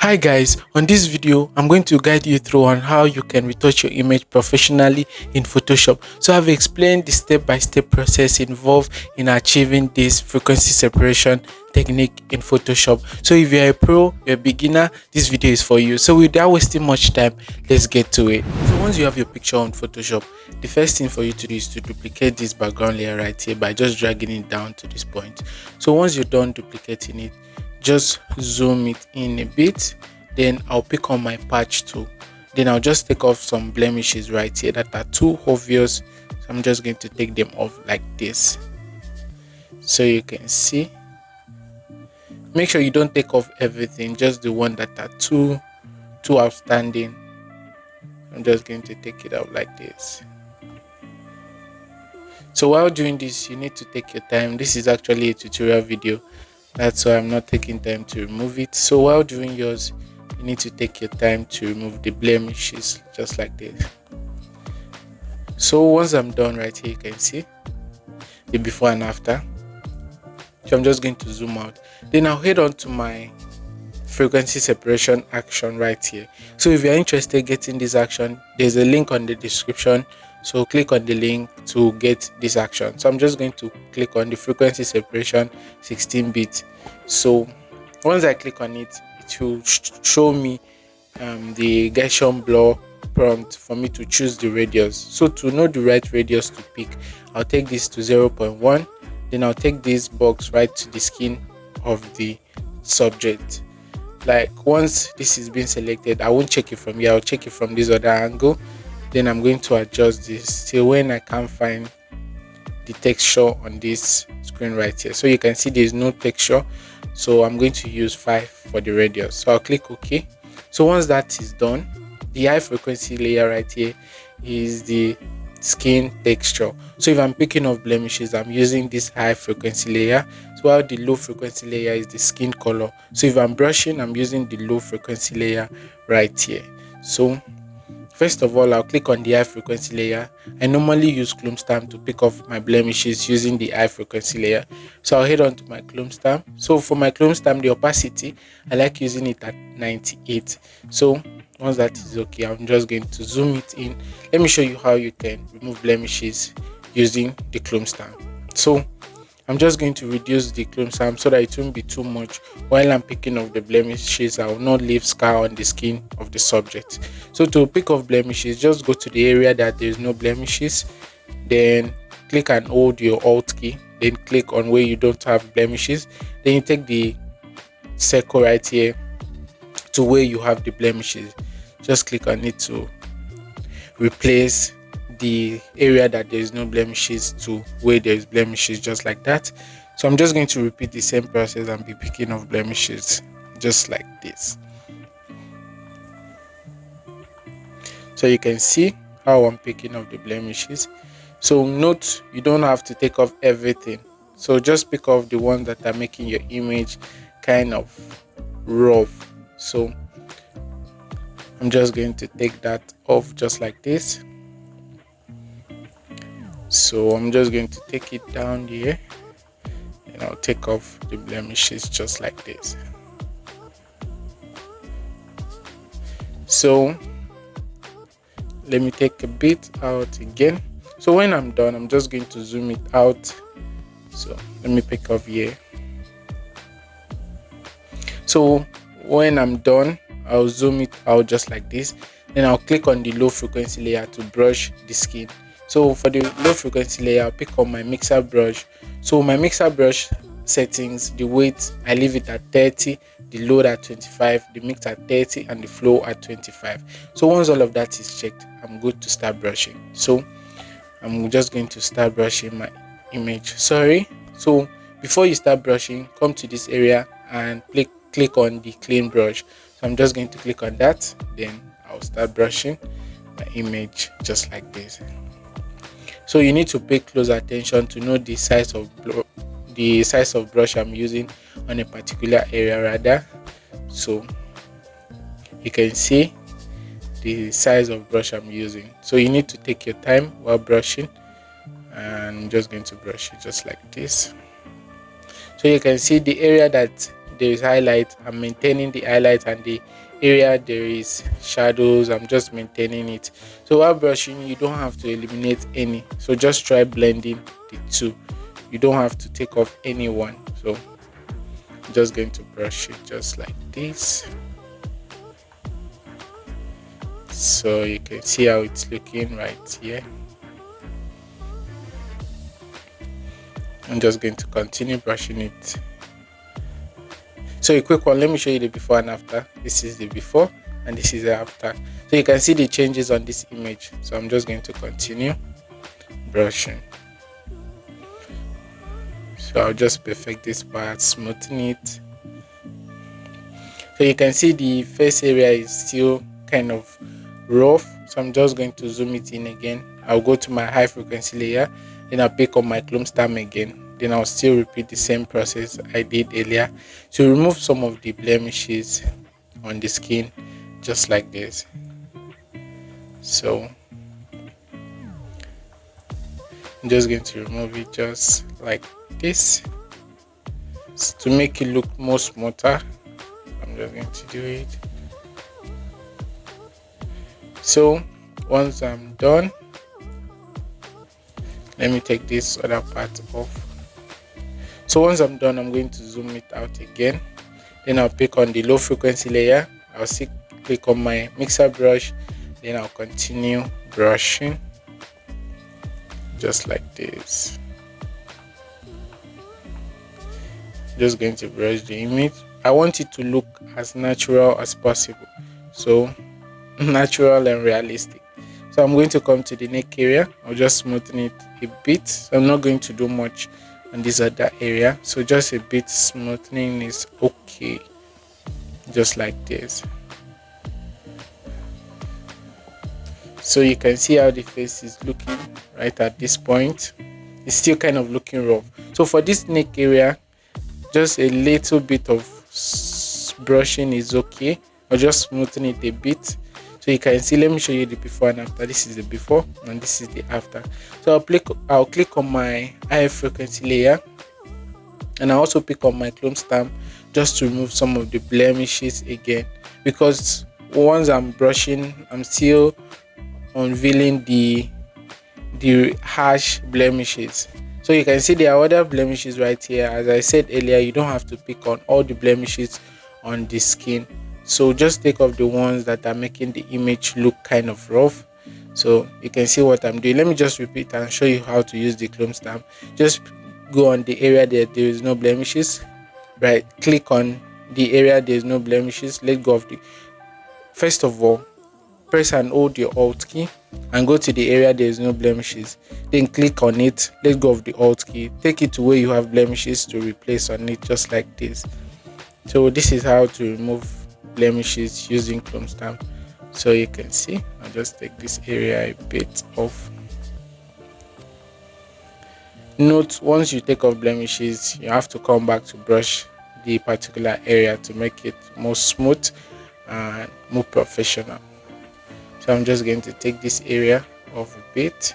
Hi guys, on this video I'm going to guide you through on how you can retouch your image professionally in Photoshop. So I've explained the step-by-step process involved in achieving this frequency separation technique in Photoshop. So if you're a pro, you're a beginner, this video is for you. So without wasting much time, let's get to it. So once you have your picture on Photoshop, the first thing for you to do is to duplicate this background layer right here by just dragging it down to this point. So once you're done duplicating it, just zoom it in a bit, then I'll pick on my patch tool, then I'll just take off some blemishes right here that are too obvious. So I'm just going to take them off like this, so you can see. Make sure you don't take off everything, just the one that are too outstanding. I'm just going to take it out like this. So while doing this, you need to take your time. This is actually a tutorial video, that's why I'm not taking time to remove it. So while doing yours, you need to take your time to remove the blemishes just like this. So once I'm done right here, you can see the before and after. So I'm just going to zoom out, then I'll head on to my frequency separation action right here. So if you're interested in getting this action, there's a link on the description, so click on the link to get this action. So I'm just going to click on the frequency separation 16-bit. So once I click on it, it will show me the Gaussian blur prompt for me to choose the radius. So to know the right radius to pick, I'll take this to 0.1, then I'll take this box right to the skin of the subject. Like once this is being selected, I won't check it from here, I'll check it from this other angle. Then I'm going to adjust this till when I can't find the texture on this screen right here. So you can see there's no texture, so I'm going to use 5 for the radius. So I'll click OK. So once that is done, the high frequency layer right here is the skin texture. So if I'm picking off blemishes, I'm using this high frequency layer, so while the low frequency layer is the skin color. So if I'm brushing, I'm using the low frequency layer right here. So first of all, I'll click on the high frequency layer. I normally use Clone Stamp to pick off my blemishes using the high frequency layer. So I'll head on to my Clone Stamp. So for my Clone Stamp, the opacity, I like using it at 98. So once that is okay, I'm just going to zoom it in. Let me show you how you can remove blemishes using the Clone Stamp. So I'm just going to reduce the clone stamp so that it won't be too much. While I'm picking off the blemishes, I will not leave scar on the skin of the subject. So to pick off blemishes, just go to the area that there is no blemishes, then click and hold your Alt key, then click on where you don't have blemishes, then you take the circle right here to where you have the blemishes. Just click on it to replace the area that there is no blemishes to where there is blemishes, just like that. So I'm just going to repeat the same process and be picking off blemishes just like this. So you can see how I'm picking off the blemishes. So note, you don't have to take off everything, so just pick off the ones that are making your image kind of rough. So I'm just going to take that off just like this. So I'm just going to take it down here, and I'll take off the blemishes just like this. So let me take a bit out again. So when I'm done, I'm just going to zoom it out. So let me pick off here. So when I'm done, I'll zoom it out just like this. Then I'll click on the low frequency layer to brush the skin. So for the low frequency layer, I'll pick on my mixer brush. So my mixer brush settings, the weight, I leave it at 30, the load at 25, the mix at 30, and the flow at 25. So once all of that is checked, I'm good to start brushing. So I'm just going to start brushing my image. So before you start brushing, come to this area and click on the clean brush. So I'm just going to click on that, then I'll start brushing my image just like this. So you need to pay close attention to know the size of brush I'm using on a particular area rather. So you can see the size of brush I'm using. So you need to take your time while brushing, and I'm just going to brush it just like this. So you can see the area that there is highlight, I'm maintaining the highlight, and the area there is shadows, I'm just maintaining it. So while brushing, you don't have to eliminate any, so just try blending the two. You don't have to take off any one. So I'm just going to brush it just like this, so you can see how it's looking right here. I'm just going to continue brushing it. So a quick one, let me show you the before and after. This is the before and this is the after. So you can see the changes on this image. So I'm just going to continue brushing. So I'll just perfect this part, smoothen it. So you can see the face area is still kind of rough. So I'm just going to zoom it in again. I'll go to my high frequency layer, then I'll pick up my clone stamp again. Then I'll still repeat the same process I did earlier to remove some of the blemishes on the skin, just like this. So I'm just going to remove it just like this to make it look more smoother. I'm just going to do it. So once I'm done, let me take this other part off. So once I'm done, I'm going to zoom it out again. Then I'll pick on the low frequency layer. I'll click on my mixer brush. Then I'll continue brushing just like this. Just going to brush the image. I want it to look as natural as possible, so natural and realistic. So I'm going to come to the neck area. I'll just smoothen it a bit. So I'm not going to do much on this other area, so just a bit smoothing is okay, just like this. So you can see how the face is looking right at this point. It's still kind of looking rough. So for this neck area, just a little bit of brushing is okay, or just smoothing it a bit. So you can see, let me show you the before and after. This is the before and this is the after. So I'll click on my high frequency layer, and I also pick on my clone stamp just to remove some of the blemishes again, because once I'm brushing, I'm still unveiling the harsh blemishes. So you can see there are other blemishes right here. As I said earlier, you don't have to pick on all the blemishes on the skin. So just take off the ones that are making the image look kind of rough. So you can see what I'm doing. Let me just repeat and show you how to use the clone stamp. Just go on the area that there is no blemishes, right? Click on the area there is no blemishes. Let go of the, first of all, press and hold your Alt key and go to the area there is no blemishes. Then click on it, let go of the Alt key, take it to where you have blemishes to replace on it, just like this. So this is how to remove blemishes using clone stamp. So you can see, I'll just take this area a bit off. Note, once you take off blemishes, you have to come back to brush the particular area to make it more smooth and more professional. So I'm just going to take this area off a bit,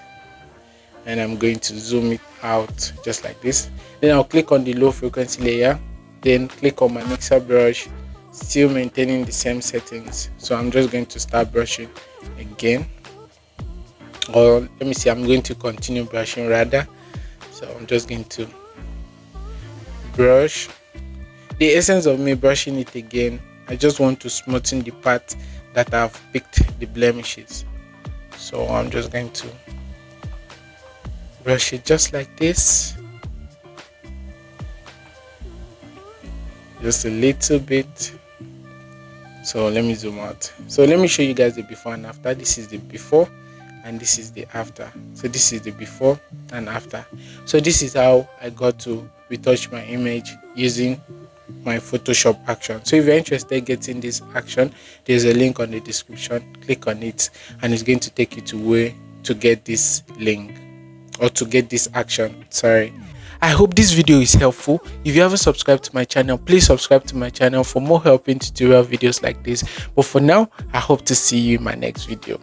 and I'm going to zoom it out just like this. Then I'll click on the low frequency layer, then click on my mixer brush, still maintaining the same settings. So I'm just going to start brushing again, or let me see, I'm going to continue brushing rather. So I'm just going to brush. The essence of me brushing it again, I just want to smoothen the part that I've picked the blemishes. So I'm just going to brush it just like this, just a little bit. So let me zoom out. So let me show you guys the before and after. This is the before and this is the after. So this is the before and after. So this is how I got to retouch my image using my Photoshop action. So if you're interested in getting this action, there's a link on the description. Click on it and it's going to take you to where to get this link, or to get this action, sorry. I hope this video is helpful. If you haven't subscribed to my channel, please subscribe to my channel for more helping tutorial videos like this. But for now, I hope to see you in my next video.